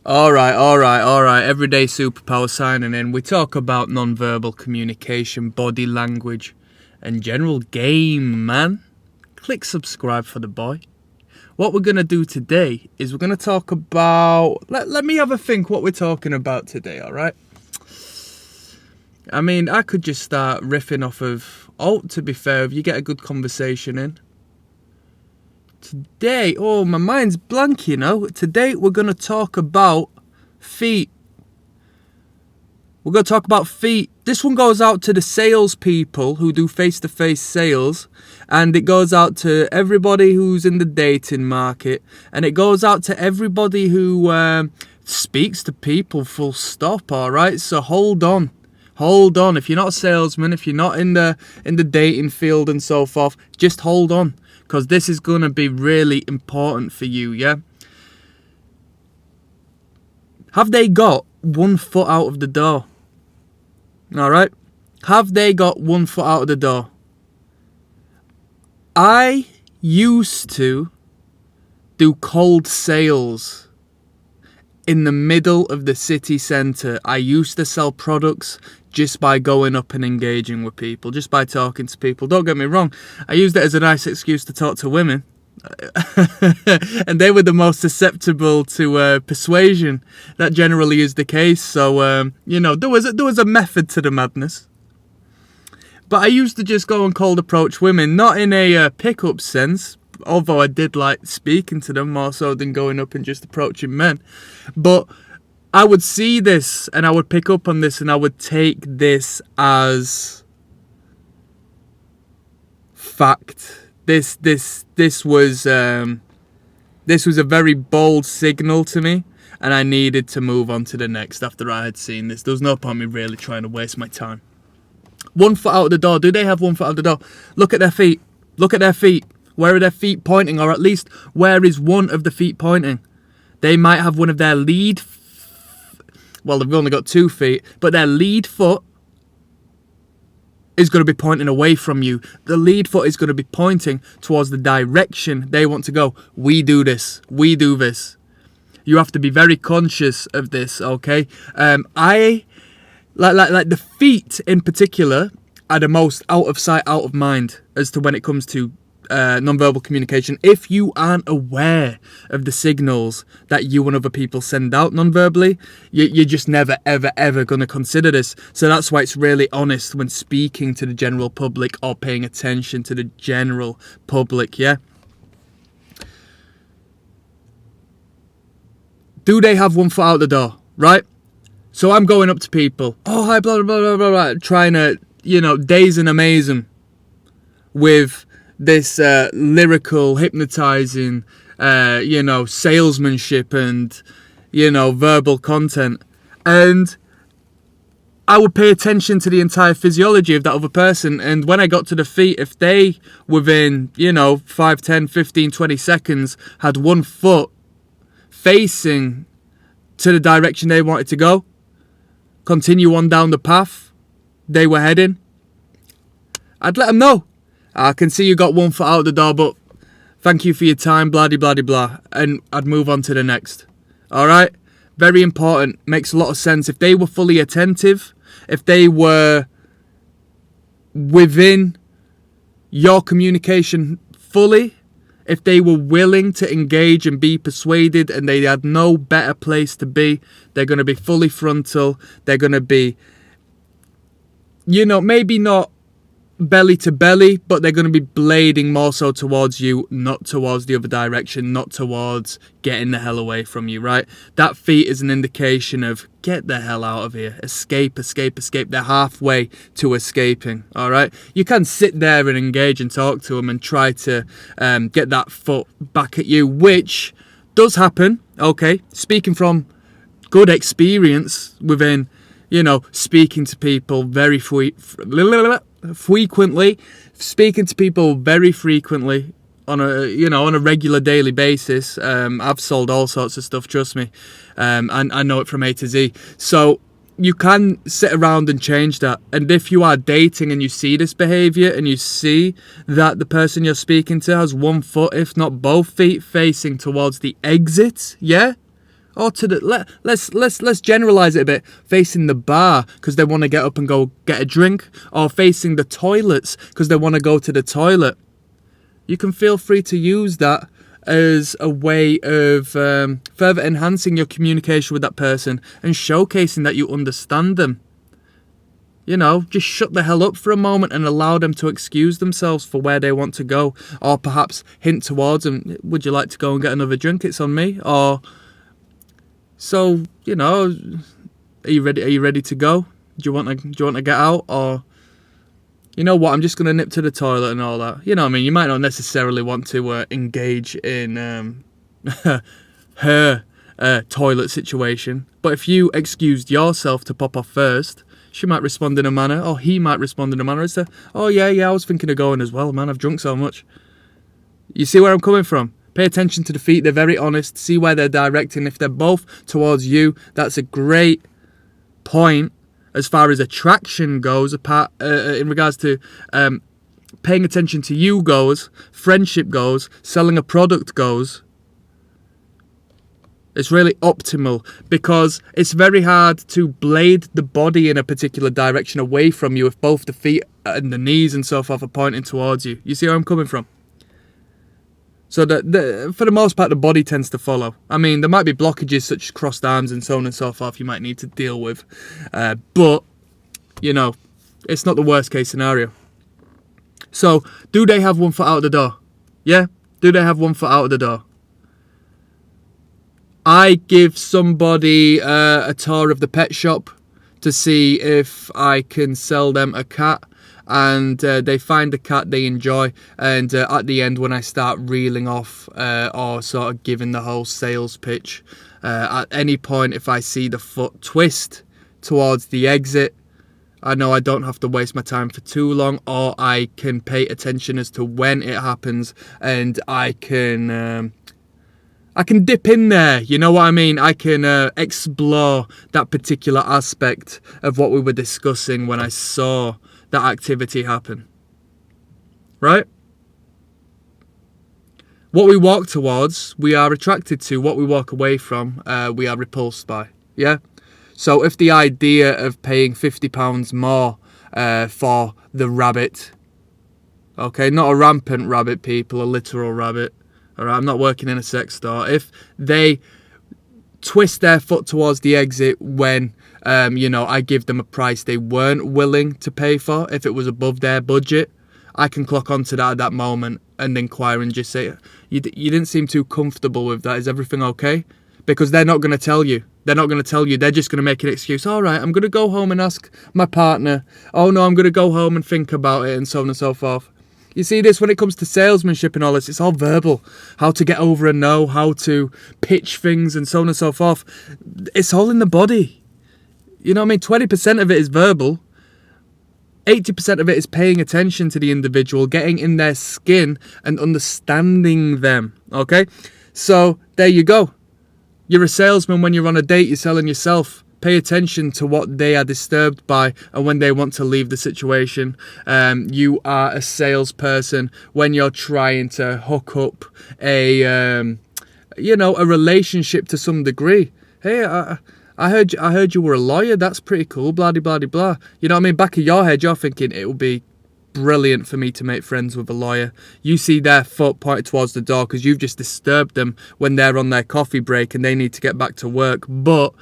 All right. Everyday Superpower signing in. We talk about non-verbal communication, body language, and general game, man. Click subscribe for the boy. What we're going to do today is we're going to talk about... Let me have a think what we're talking about today, all right? I mean, I could just start riffing off of... Oh, to be fair, if you get a good conversation in. Today, oh, my mind's blank, you know. Today, we're going to talk about feet. We're going to talk about feet. This one goes out to the salespeople who do face-to-face sales. And it goes out to everybody who's in the dating market. And it goes out to everybody who speaks to people full stop, all right? So hold on. Hold on. If you're not a salesman, if you're not in the dating field and so forth, just hold on. Because this is going to be really important for you, yeah? Have they got 1 foot out of the door? Alright? Have they got 1 foot out of the door? I used to do cold sales in the middle of the city centre. I used to sell products just by going up and engaging with people, just by talking to people. Don't get me wrong, I used it as a nice excuse to talk to women. And they were the most susceptible to persuasion. That generally is the case. So, you know, there was a method to the madness. But I used to just go and cold approach women, not in a pick-up sense, although I did like speaking to them more so than going up and just approaching men. But I would see this and I would pick up on this and I would take this as fact. This was a very bold signal to me, and I needed to move on to the next after I had seen this. There was no point in me really trying to waste my time. 1 foot out of the door. Do they have 1 foot out of the door? Look at their feet. Look at their feet. Where are their feet pointing? Or at least, where is one of the feet pointing? They might have one of their lead... Well, they've only got 2 feet. But their lead foot is going to be pointing away from you. The lead foot is going to be pointing towards the direction they want to go. We do this. We do this. You have to be very conscious of this, okay? Like the feet in particular are the most out of sight, out of mind as to when it comes to non-verbal communication. If you aren't aware of the signals that you and other people send out non-verbally, you're just never, ever going to consider this. So that's why it's really honest when speaking to the general public or paying attention to the general public, yeah? Do they have 1 foot out the door, right? So I'm going up to people. Oh, hi, blah, blah, blah, blah, blah. Trying to, daze and amaze them with this lyrical, hypnotizing, salesmanship and, verbal content. And I would pay attention to the entire physiology of that other person. And when I got to the feet, if they, within, 5, 10, 15, 20 seconds, had 1 foot facing to the direction they wanted to go, continue on down the path they were heading, I'd let them know. I can see you got 1 foot out the door, but thank you for your time, blah, blah, blah, blah. And I'd move on to the next. All right? Very important. Makes a lot of sense. If they were fully attentive, if they were within your communication fully, if they were willing to engage and be persuaded and they had no better place to be, they're going to be fully frontal. They're going to be, maybe not belly to belly, but they're going to be blading more so towards you, not towards the other direction, not towards getting the hell away from you, right? That feet is an indication of get the hell out of here. Escape, escape, escape. They're halfway to escaping, all right? You can sit there and engage and talk to them and try to get that foot back at you, which does happen, okay? Speaking from good experience within, speaking to people very frequently, speaking to people very frequently on a regular daily basis. I've sold all sorts of stuff, trust me, and I know it from A to Z. So you can sit around and change that. And if you are dating and you see this behavior and you see that the person you're speaking to has 1 foot, if not both feet, facing towards the exit, yeah, Or to the let's generalize it a bit. Facing the bar because they want to get up and go get a drink, or facing the toilets because they want to go to the toilet. You can feel free to use that as a way of further enhancing your communication with that person and showcasing that you understand them. You know, just shut the hell up for a moment and allow them to excuse themselves for where they want to go, or perhaps hint towards them, would you like to go and get another drink? It's on me. Or, so, you know, are you ready to go? Do you want to get out? Or, you know what, I'm just going to nip to the toilet and all that. You know what I mean? You might not necessarily want to engage in her toilet situation. But if you excused yourself to pop off first, she might respond in a manner, or he might respond in a manner as to, oh yeah, I was thinking of going as well, man, I've drunk so much. You see where I'm coming from? Pay attention to the feet, they're very honest, see where they're directing. If they're both towards you, that's a great point. As far as attraction goes, in regards to paying attention to you goes, friendship goes, selling a product goes, it's really optimal, because it's very hard to blade the body in a particular direction away from you if both the feet and the knees and so forth are pointing towards you. You see where I'm coming from? So for the most part, the body tends to follow. I mean, there might be blockages such as crossed arms and so on and so forth you might need to deal with. But, you know, it's not the worst case scenario. So, do they have one foot out of the door? Yeah? Do they have one foot out of the door? I give somebody a tour of the pet shop to see if I can sell them a cat. And they find the cat they enjoy, and at the end, when I start reeling off or sort of giving the whole sales pitch, at any point if I see the foot twist towards the exit, I know I don't have to waste my time for too long, or I can pay attention as to when it happens, and I can dip in there, you know what I mean? I can explore that particular aspect of what we were discussing when I saw that activity happen. Right? What we walk towards, we are attracted to. What we walk away from, we are repulsed by. Yeah? So if the idea of paying £50 more for the rabbit, okay, not a rampant rabbit, people, a literal rabbit. Alright, I'm not working in a sex store. If they twist their foot towards the exit when I give them a price they weren't willing to pay for, if it was above their budget, I can clock onto that at that moment and inquire and just say, you didn't seem too comfortable with that, is everything okay? Because they're not going to tell you. They're just going to make an excuse. All right, I'm going to go home and ask my partner. Oh no, I'm going to go home and think about it, and so on and so forth. You see this, when it comes to salesmanship and all this, it's all verbal. How to get over a no, how to pitch things and so on and so forth. It's all in the body. You know what I mean? 20% of it is verbal. 80% of it is paying attention to the individual, getting in their skin and understanding them. Okay? So, there you go. You're a salesman when you're on a date, you're selling yourself. Pay attention to what they are disturbed by and when they want to leave the situation. You are a salesperson when you're trying to hook up a relationship to some degree. Hey, I heard you were a lawyer. That's pretty cool. Blah, blah, blah, blah. You know what I mean? Back of your head, you're thinking it would be brilliant for me to make friends with a lawyer. You see their foot pointed towards the door because you've just disturbed them when they're on their coffee break and they need to get back to work. But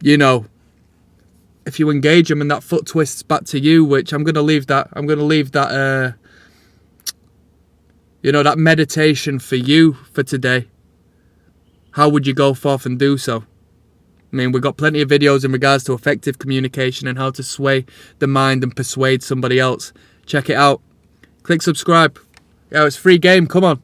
you know, if you engage them and that foot twists back to you, which I'm going to leave that that meditation for you for today. How would you go forth and do so? I mean, we've got plenty of videos in regards to effective communication and how to sway the mind and persuade somebody else. Check it out. Click subscribe. Yeah, it's free game. Come on.